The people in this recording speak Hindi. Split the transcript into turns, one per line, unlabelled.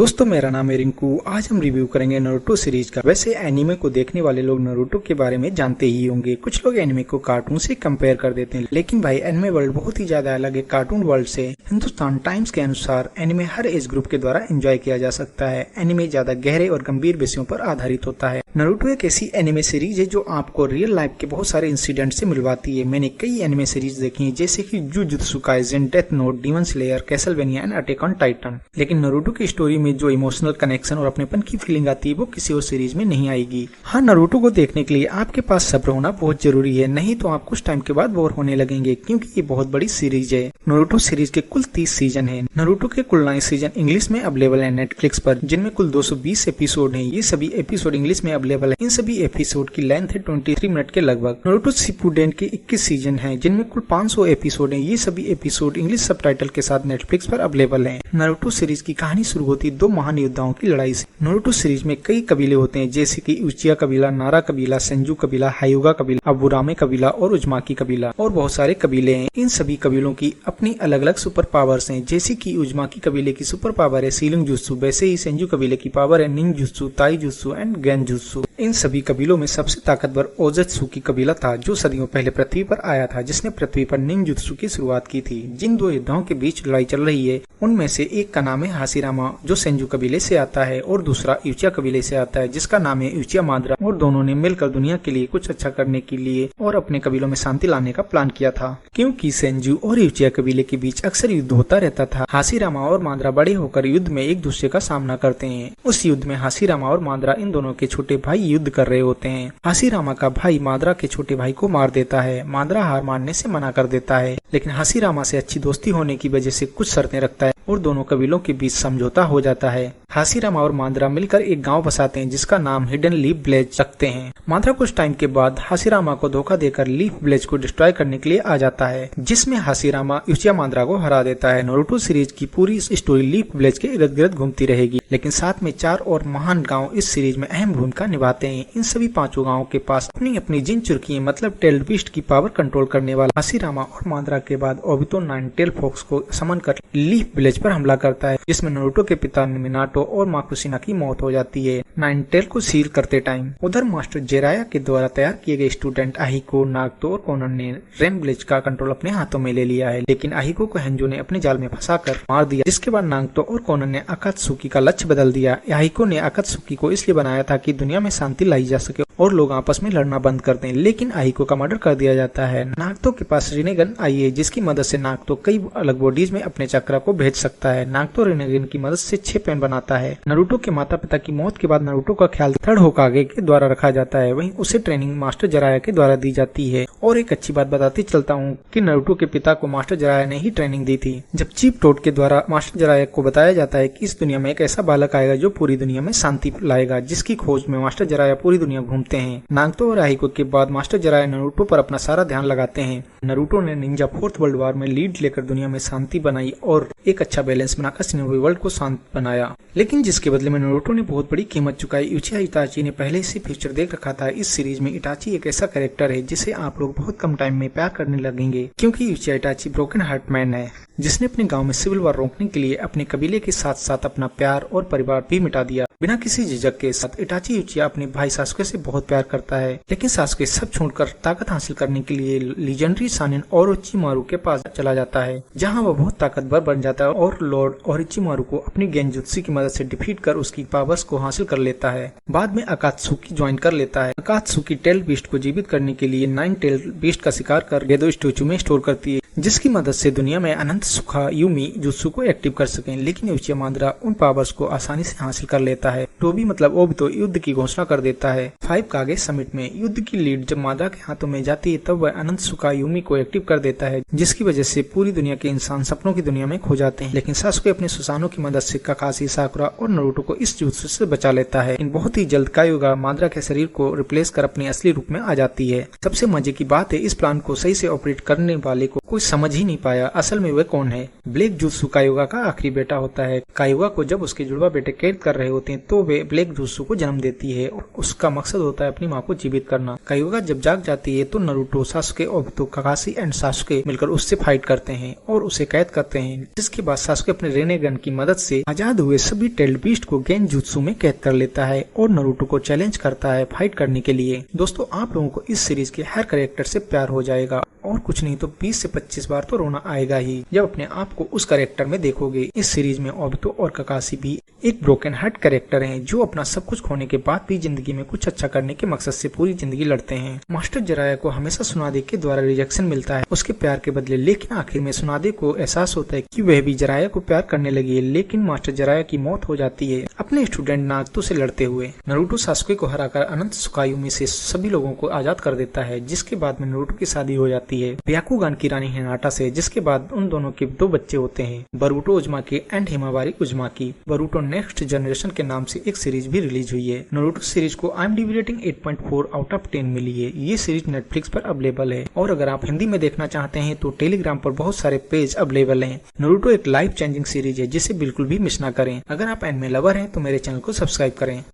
दोस्तों मेरा नाम है रिंकू। आज हम रिव्यू करेंगे नारुतो सीरीज का। वैसे एनिमे को देखने वाले लोग नारुतो के बारे में जानते ही होंगे। कुछ लोग एनिमे को कार्टून से कंपेयर कर देते हैं, लेकिन भाई एनिमे वर्ल्ड बहुत ही ज्यादा अलग है कार्टून वर्ल्ड से। हिंदुस्तान टाइम्स के अनुसार एनिमे हर एज ग्रुप के द्वारा एंजॉय किया जा सकता है। एनिमे ज्यादा गहरे और गंभीर विषयों पर आधारित होता है। नारुतो एक ऐसी एनिमे सीरीज है जो आपको रियल लाइफ के बहुत सारे इंसिडेंट से मिलवाती है। मैंने कई एनिमे सीरीज देखी है, जैसे कि jujutsu Kaisen, death note, demon slayer, Castlevania and attack on Titan. लेकिन नारुतो की स्टोरी में जो इमोशनल कनेक्शन और अपनेपन की फीलिंग आती है वो किसी और सीरीज में नहीं आएगी। हाँ, नारुतो को देखने के लिए आपके पास सब्र होना बहुत जरूरी है, नहीं तो आप कुछ टाइम के बाद बोर होने लगेंगे, क्योंकि ये बहुत बड़ी सीरीज है। नारुतो सीरीज के कुल 30 सीजन है। नारुतो के कुल 9 सीजन इंग्लिश में अवेलेबल है नेटफ्लिक्स पर, जिनमें कुल 220 एपिसोड है। ये सभी एपिसोड इंग्लिश में अवेलेबल है। इन सभी एपिसोड की लेंथ है 23 मिनट के लगभग। नारुतो शिपुडेन के 21 सीजन है, जिनमें कुल 500 एपिसोड है। ये सभी एपिसोड इंग्लिश सबटाइटल के साथ नेटफ्लिक्स पर अवेलेबल है। नारुतो सीरीज की कहानी शुरू होती है 2 महान योद्धाओं की लड़ाई से। नारुतो सीरीज में कई कबीले होते हैं, जैसे कि उचिया कबीला, नारा कबीला, सेंजू कबीला, हायुगा कबीला, अबुरामे कबीला और उजमाकी कबीला और बहुत सारे कबीले हैं। इन सभी कबीलों की अपनी अलग अलग सुपर पावर्स हैं, जैसे कि उजमाकी कबीले की सुपर पावर है सीलिंग जुत्सु, वैसे ही सेंजू कबीले की पावर है निंग जुत्सु, ताई जुत्सु एंड गेन जुत्सु। इन सभी कबीलों में सबसे ताकतवर ओजत्सुकी कबीला था, जो सदियों पहले पृथ्वी पर आया था, जिसने पृथ्वी पर निंग जुत्सु की शुरुआत की थी। जिन 2 योद्धाओं के बीच लड़ाई चल रही है, उनमें से एक का नाम है हाशिरामा, जो सेंजू कबीले से आता है, और दूसरा यूचिया कबीले से आता है, जिसका नाम है यूचिया माद्रा। और दोनों ने मिलकर दुनिया के लिए कुछ अच्छा करने के लिए और अपने कबीलों में शांति लाने का प्लान किया था। क्योंकि सेंजू और यूचिया कबीले के बीच अक्सर युद्ध होता रहता था, हाशिरामा और माद्रा बड़े होकर युद्ध में एक दूसरे का सामना करते हैं। उस युद्ध में हाशिरामा और माद्रा इन दोनों के छोटे भाई युद्ध कर रहे होते हैं। हाशिरामा का भाई माद्रा के छोटे भाई को मार देता है। माद्रा हार मानने से मना कर देता है, लेकिन हाशिरामा से अच्छी दोस्ती होने की वजह से कुछ शर्तें रखता है और दोनों कबीलों के बीच समझौता हो जाता है। हाशिरामा और माद्रा मिलकर एक गांव बसाते हैं, जिसका नाम हिडन लीफ विलेज रखते हैं। माद्रा कुछ टाइम के बाद हाशिरामा को धोखा देकर लीफ विलेज को डिस्ट्रॉय करने के लिए आ जाता है, जिसमें हाशिरामा यूचिया माद्रा को हरा देता है। नारुतो सीरीज की पूरी स्टोरी लीफ विलेज के इर्द गिर्द घूमती रहेगी, लेकिन साथ में 4 और महान गांव इस सीरीज में अहम भूमिका निभाते हैं। इन सभी 5 गांवों के पास अपनी अपनी जिन चुरकी मतलब टेल्ड बीस्ट की पावर कंट्रोल करने वाला हाशिरामा और माद्रा के बाद ओबितो 9 टेल फॉक्स को समन कर लीफ विलेज पर हमला करता है, जिसमें नारुतो के पिता मिनाटो और माकुशिना की मौत हो जाती है 9 टेल को सील करते टाइम। उधर मास्टर जेराया के द्वारा तैयार किए गए स्टूडेंट आहिको, नागतो और कोनन ने रेम विलेज का कंट्रोल अपने हाथों में ले लिया है, लेकिन आहिको को हेंजो ने अपने जाल में फंसाकर मार दिया, जिसके बाद नागतो और कोनन ने अकात्सुकी का लक्ष्य बदल दिया। आहिको ने अकात्सुकी को इसलिए बनाया था कि दुनिया में शांति लाई जा सके और लोग आपस में लड़ना बंद कर दें, लेकिन आहिको का मर्डर कर दिया जाता है। नागतो के पास रिनेगन आई है, जिसकी मदद से नागतो कई अलग बॉडीज में अपने चक्रा को भेज सकता है। नागतो रिनेगन की मदद से 6 पेन बनाता है। नारुतो के माता पिता की मौत के बाद नारुतो का ख्याल थर्ड होकागे के द्वारा रखा जाता है, वहीं उसे ट्रेनिंग मास्टर जराया के द्वारा दी जाती है। और एक अच्छी बात बताते चलता हूँ कि नारुतो के पिता को मास्टर जराया ने ही ट्रेनिंग दी थी। जब चीप टोड के द्वारा मास्टर जराया को बताया जाता है कि इस दुनिया में एक ऐसा बालक आएगा जो पूरी दुनिया में शांति लाएगा, जिसकी खोज में मास्टर जराया पूरी दुनिया घूमते हैं। नागतो और आहिको के बाद मास्टर जराया नारुतो पर अपना सारा ध्यान लगाते हैं। नारुतो ने निंजा 4th वर्ल्ड वॉर में लीड लेकर दुनिया में शांति बनाई और एक अच्छा बैलेंस बनाकर शिनोबी वर्ल्ड को शांत बनाया, लेकिन जिसके बदले में नारुतो ने बहुत बड़ी कीमत चुकाई। यूचिया इटाची ने पहले से फ्यूचर देख रखा था। इस सीरीज में इटाची एक ऐसा कैरेक्टर है जिसे आप लोग बहुत कम टाइम में प्यार करने लगेंगे, क्योंकि यूचिया इटाची ब्रोकन हार्ट मैन है, जिसने अपने गांव में सिविल वॉर रोकने के लिए अपने कबीले के साथ साथ अपना प्यार और परिवार भी मिटा दिया बिना किसी झिझक के साथ। इटाची यूचिया अपने भाई सासुके से बहुत प्यार करता है, लेकिन सासुके सब छोड़कर ताकत हासिल करने के लिए लीजेंडरी शानिन ओरोचिमारू के पास चला जाता है, जहां वह बहुत ताकतवर बन जाता है और लॉर्ड ओरोचिमारू को अपनी गेंजुत्सु की मदद से डिफीट कर उसकी पावर्स को हासिल कर लेता है। बाद में अकात्सुकी ज्वाइन कर लेता है। अकात्सुकी टेल बीस्ट को जीवित करने के लिए 9 टेल बीस्ट का शिकार कर गेदो स्टैचू में स्टोर करती है, जिसकी मदद से दुनिया में अनंत सुखा यूमी जुत्सु को एक्टिव कर सकें, लेकिन यूचिया माद्रा उन पावर्स को आसानी से हासिल कर लेता है। टोबी मतलब ओबितो युद्ध की घोषणा कर देता है। 5 कागे समिट में युद्ध की लीड जब माद्रा के हाथों में जाती है, तब वह अनंत सुखा यूमी को एक्टिव कर देता है, जिसकी वजह से पूरी दुनिया के इंसान सपनों की दुनिया में खो जाते हैं। लेकिन सासुके अपने सुसानो की मदद से काकाशी, साकुरा और नारुतो को इस जुत्सु से बचा लेता है। इन बहुत ही जल्द कायुगा माद्रा के शरीर को रिप्लेस कर अपने असली रूप में आ जाती है। सबसे मजे की बात है, इस प्लान को सही से ऑपरेट करने वाले को कोई समझ ही नहीं पाया असल में वह कौन है। ब्लैक जुत्सु कायोगा का आखिरी बेटा होता है। कायोगा को जब उसके जुड़वा बेटे कैद कर रहे होते हैं तो वे ब्लैक जुत्सु को जन्म देती है और उसका मकसद होता है अपनी माँ को जीवित करना। कायोगा जब जाग जाती है तो Naruto, Sasuke, Obito, Kakashi and Sasuke मिलकर उससे फाइट करते हैं और उसे कैद करते हैं, जिसके बाद सासुके अपने रेनेगन की मदद से आजाद हुए सभी टेल्ड बीस्ट को गेंजुत्सु में कैद कर लेता है और नारुतो को चैलेंज करता है फाइट करने के लिए। दोस्तों, आप लोगों को इस सीरीज के हर कैरेक्टर से प्यार हो जाएगा और कुछ नहीं तो 20 से 25 बार तो रोना आएगा ही जब अपने आप को उस कैरेक्टर में देखोगे। इस सीरीज में ओबितो और काकाशी भी एक ब्रोकन हार्ट कैरेक्टर हैं जो अपना सब कुछ खोने के बाद भी जिंदगी में कुछ अच्छा करने के मकसद से पूरी जिंदगी लड़ते हैं। मास्टर जिराया को हमेशा सुनादे के द्वारा रिजेक्शन मिलता है उसके प्यार के बदले, लेकिन आखिर में सुनादे को एहसास होता है कि वह भी जिराया को प्यार करने लगी है, लेकिन मास्टर जिराया की मौत हो जाती है अपने स्टूडेंट नारुतो से लड़ते हुए। नारुतो सासुके को हराकर अनंत सुकायुमी से सभी लोगों को आजाद कर देता है, जिसके बाद में नारुतो की शादी हो जाती है ब्याकुगान की रानी हिनाटा से, जिसके बाद उन दोनों के 2 बच्चे होते हैं, बरूटो Uzumaki and Himawari Uzumaki. बरूटो next generation के नाम से एक सीरीज भी रिलीज हुई है। नारुतो सीरीज को IMDb रेटिंग 8.4 आउट ऑफ 10 मिली है। ये सीरीज नेटफ्लिक्स पर अवेलेबल है और अगर आप हिंदी में देखना चाहते हैं तो टेलीग्राम पर बहुत सारे पेज अवेलेबल हैं। नारुतो एक लाइफ चेंजिंग सीरीज है जिसे बिल्कुल भी मिस ना करें। अगर आप एनिमे लवर हैं तो मेरे चैनल को सब्सक्राइब करें।